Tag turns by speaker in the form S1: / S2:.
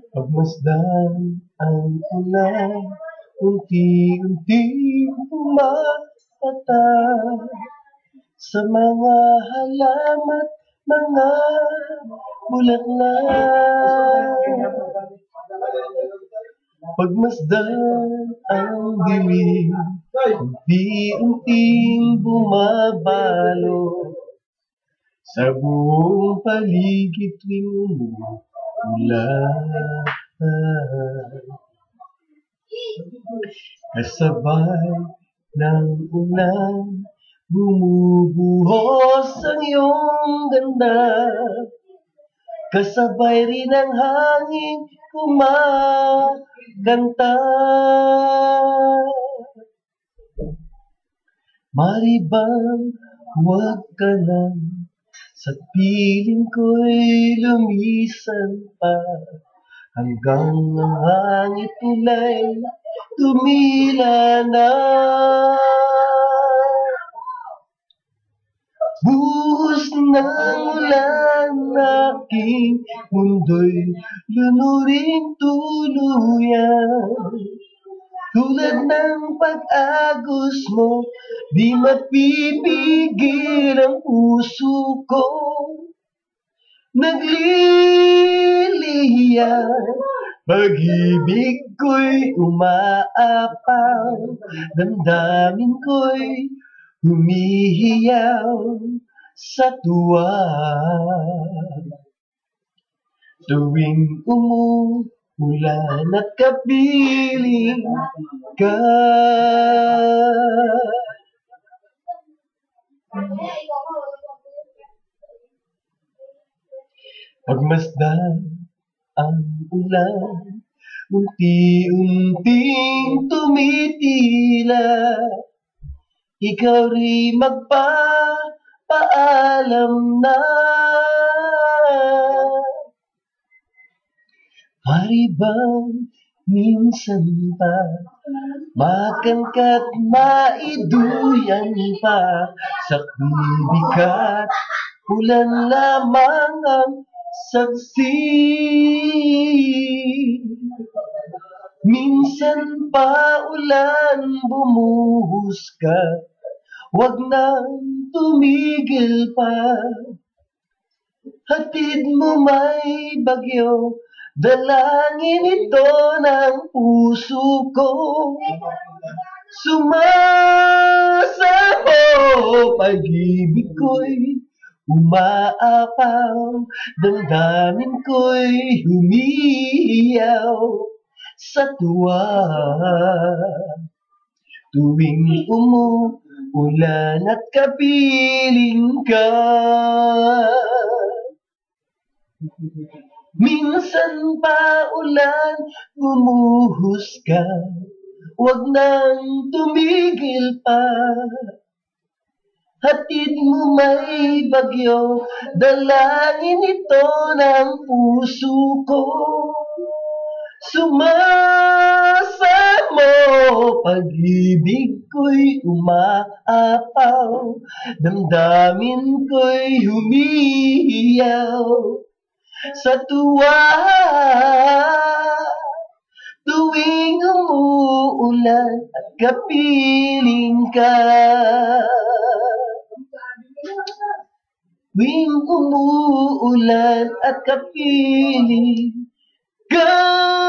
S1: Pagmasdan ang ulan, unti-unting pumapatak sa mga halamat, mga bulaklak. Pagmasdan ang dilim, unti-unting bumabalo sa buong paligid tuwing umuulan. Kasabay ng ulan, bumubuhos ang iyong ganda. Kasabay rin ang hangin kumakanta. Maribang huwag ka lang, sa piling ko'y lumisan pa, hanggang ang hangin tulay tumila na. Buhos ng ulan, aking mundo'y lunuring tuluyan. Tulad ng pag-agos mo, di mapipigil ang puso ko. Nagliliyan, pag-ibig ko'y umaapaw, damdamin ko'y humihiyaw sa tuwa. Tuwing umuulan at kapiling ka, pagmasdan ang ulan, unti-unting tumitila. Ikaw rin magpapaalam na. Maribang minsan pa, makangkat maiduyan pa, sa bibigat ulan lamang ang saksi. Minsan pa ulan bumuhos ka, wag nang tumigil pa. Hatid mo may bagyo, dalangin ito ng puso ko. Sumasamo, pag-ibig ko'y umaapaw, damdamin ko'y humihiyaw sa tuwa. Tuwing umuulan at kapiling ka, minsan pa ulan bumuhos ka, wag nang tumigil pa. Hatid mo may bagyo, dalangin ito ng puso ko. Sumasamo, pag-ibig ko'y umaapaw, damdamin ko'y humihiyaw sa tuwa. Tuwing umuulan at kapiling ka, tuwing umuulan at kapiling ka.